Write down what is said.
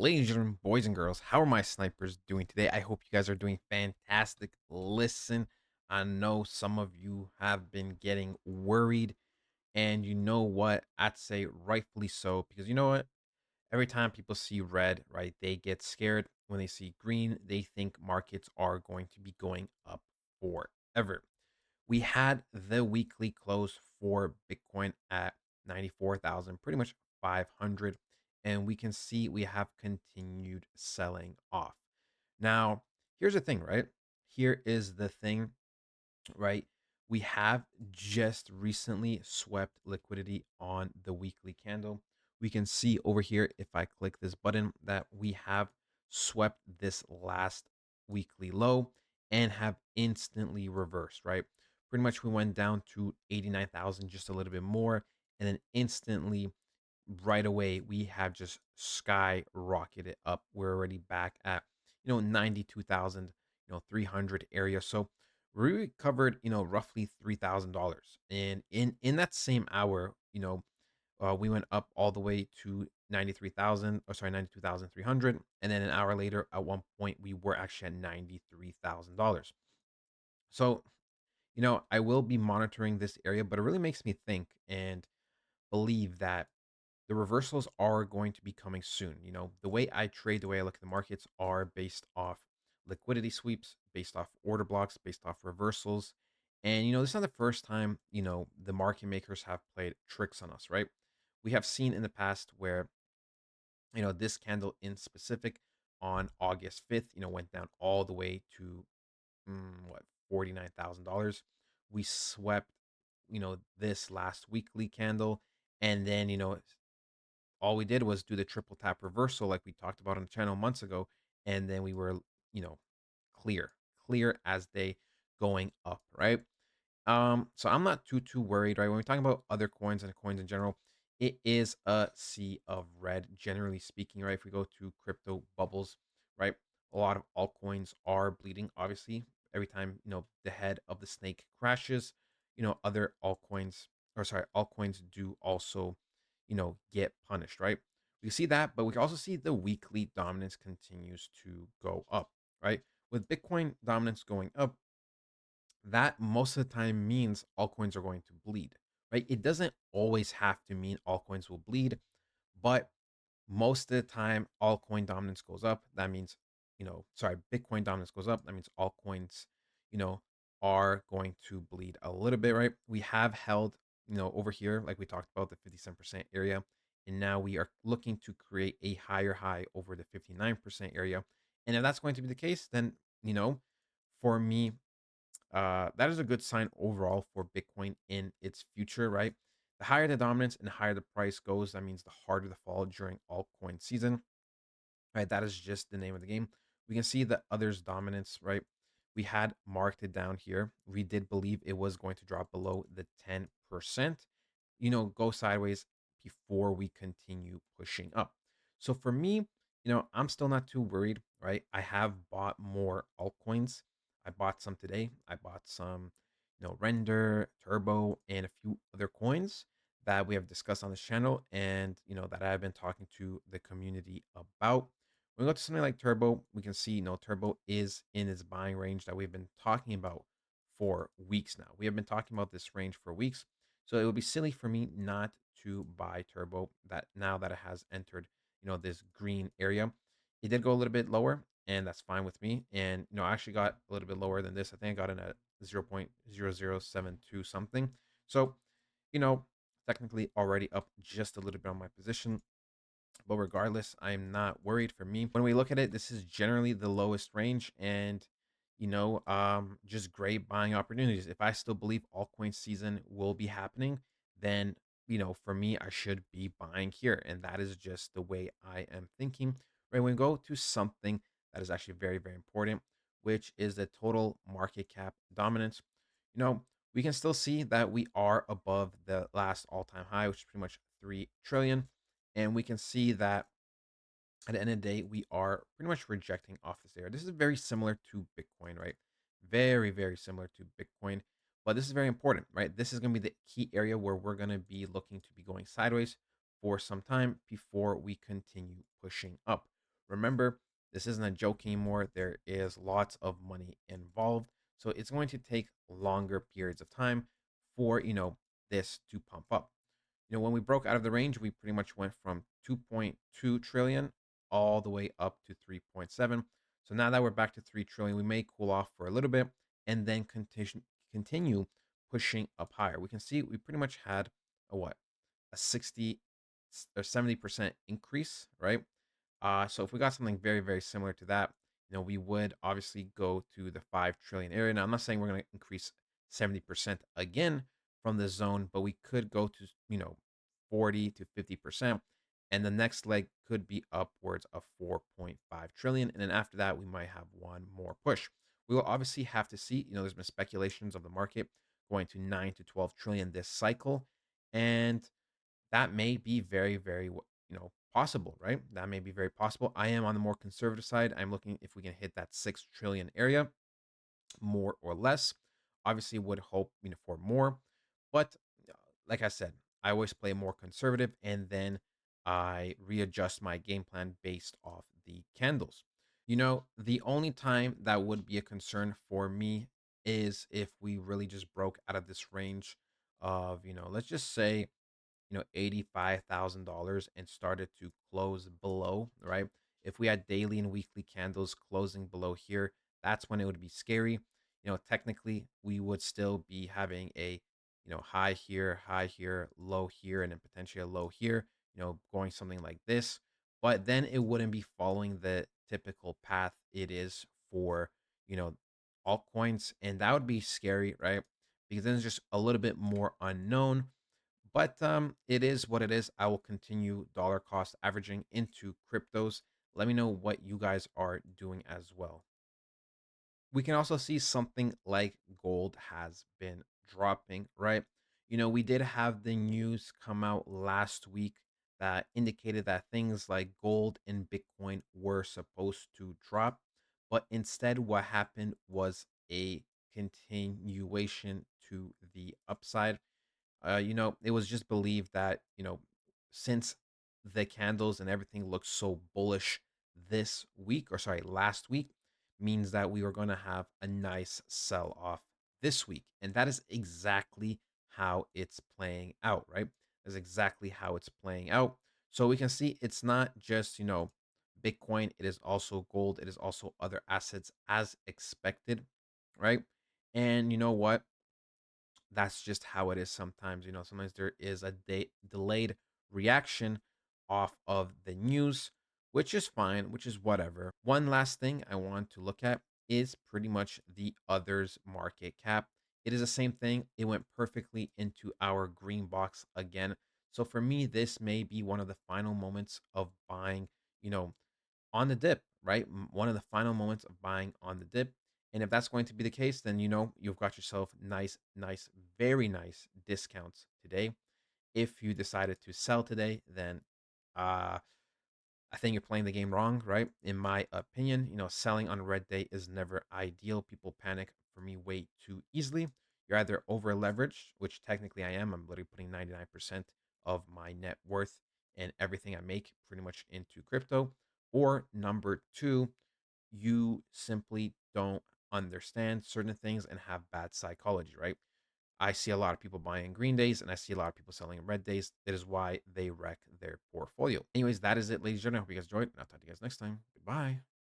Ladies and boys and girls, how are my snipers doing today? I hope you guys are doing fantastic. Listen, I know some of you have been getting worried, and you know what? I'd say rightfully so, because you know what? Every time people see red, right, they get scared. When they see green, they think markets are going to be going up forever. We had the weekly close for Bitcoin at 94,000, pretty much 500. And we can see we have continued selling off. Now, here's the thing, right? Here is the thing, right? We have just recently swept liquidity on the weekly candle. We can see over here, if I click this button, that we have swept this last weekly low and have instantly reversed, right? Pretty much we went down to 89,000, just a little bit more, and then instantly right away we have just skyrocketed up. We're already back at 92,000 300 area. So we recovered roughly $3,000, and in that same hour, we went up all the way to 93,000, or sorry, 92,300, and then an hour later at one point we were actually at $93,000. So I will be monitoring this area, but it really makes me think and believe that the reversals are going to be coming soon. The way I trade, the way I look at the markets are based off liquidity sweeps, based off order blocks, based off reversals. And, this is not the first time, the market makers have played tricks on us, right? We have seen in the past where, this candle in specific on August 5th, went down all the way to what, $49,000. We swept, this last weekly candle. And then, all we did was do the triple tap reversal like we talked about on the channel months ago, and then we were, you know, clear, clear as day going up, right? So I'm not too worried, right? When we're talking about other coins and coins in general, it is a sea of red, generally speaking, right? If we go to crypto bubbles, right? A lot of altcoins are bleeding, obviously. Every time, the head of the snake crashes, other altcoins, or sorry, altcoins do also, get punished, right? We see that, but we can also see the weekly dominance continues to go up, right? With Bitcoin dominance going up, that most of the time means altcoins are going to bleed, right? It doesn't always have to mean altcoins will bleed, but most of the time altcoin dominance goes up. That means, sorry, Bitcoin dominance goes up. That means altcoins, you know, are going to bleed a little bit, right? We have held, over here, like we talked about the 57% area, and now we are looking to create a higher high over the 59% area. And if that's going to be the case, then, for me, that is a good sign overall for Bitcoin in its future, right? The higher the dominance and the higher the price goes, that means the harder the fall during altcoin season, right? That is just the name of the game. We can see the others' dominance, right? We had marked it down here. We did believe it was going to drop below the 10%, go sideways before we continue pushing up. So for me, I'm still not too worried, right? I have bought more altcoins. I bought some today. I bought some, Render, Turbo, and a few other coins that we have discussed on this channel, and that I've been talking to the community about. When we go to something like Turbo, we can see, Turbo is in its buying range that we've been talking about for weeks now. We have been talking about this range for weeks. So it would be silly for me not to buy Turbo that now that it has entered, this green area. It did go a little bit lower, and that's fine with me. And I actually got a little bit lower than this. I think I got in at 0.0072 something. So, you know, technically already up just a little bit on my position. But regardless, I'm not worried. For me, when we look at it, this is generally the lowest range, and just great buying opportunities. If I still believe altcoin season will be happening, then for me, I should be buying here, and that is just the way I am thinking. Right, when we go to something that is actually very, very important, which is the total market cap dominance, we can still see that we are above the last all-time high, which is pretty much 3 trillion. And we can see that at the end of the day, we are pretty much rejecting off this area. This is very similar to Bitcoin, right? Very, very similar to Bitcoin. But this is very important, right? This is going to be the key area where we're going to be looking to be going sideways for some time before we continue pushing up. Remember, this isn't a joke anymore. There is lots of money involved. So it's going to take longer periods of time for, this to pump up. When we broke out of the range, we pretty much went from 2.2 trillion all the way up to 3.7. So now that we're back to 3 trillion, we may cool off for a little bit and then continue pushing up higher. We can see we pretty much had a what? A 60 or 70% increase, right? So if we got something very, very similar to that, we would obviously go to the 5 trillion area. Now, I'm not saying we're going to increase 70% again from the zone, but we could go to, 40 to 50%. And the next leg could be upwards of 4.5 trillion. And then after that, we might have one more push. We will obviously have to see, there's been speculations of the market going to 9 to 12 trillion this cycle. And that may be very, very, possible, right? That may be very possible. I am on the more conservative side. I'm looking if we can hit that 6 trillion area, more or less. Obviously, would hope, for more. But like I said, I always play more conservative and then I readjust my game plan based off the candles. The only time that would be a concern for me is if we really just broke out of this range of, let's just say, $85,000 and started to close below, right? If we had daily and weekly candles closing below here, that's when it would be scary. Technically, we would still be having a, high here, low here, and then potentially a low here, going something like this. But then it wouldn't be following the typical path it is for, you know, altcoins. And that would be scary, right? Because then it's just a little bit more unknown, but it is what it is. I will continue dollar cost averaging into cryptos. Let me know what you guys are doing as well. We can also see something like gold has been dropping, right? We did have the news come out last week that indicated that things like gold and Bitcoin were supposed to drop, but instead, what happened was a continuation to the upside. It was just believed that, since the candles and everything looked so bullish this week, or sorry, last week, means that we were going to have a nice sell off this week. And that is exactly how it's playing out, right? That's exactly how it's playing out. So we can see it's not just, Bitcoin, it is also gold, it is also other assets as expected, right? And you know what? That's just how it is sometimes. Sometimes there is a delayed reaction off of the news, which is fine, which is whatever. One last thing I want to look at is pretty much the others market cap. It is the same thing. It went perfectly into our green box again. So for me, this may be one of the final moments of buying, you know, on the dip, right? One of the final moments of buying on the dip. And if that's going to be the case, then you've got yourself nice, nice, very nice discounts today. If you decided to sell today, then uh I think you're playing the game wrong, right? In my opinion, selling on a red day is never ideal. People panic for me way too easily. You're either over leveraged, which technically I am. I'm literally putting 99% of my net worth and everything I make pretty much into crypto. Or number two, you simply don't understand certain things and have bad psychology, right? I see a lot of people buying green days and I see a lot of people selling red days. That is why they wreck their portfolio. Anyways, that is it, ladies and gentlemen. I hope you guys enjoyed, and I'll talk to you guys next time. Goodbye.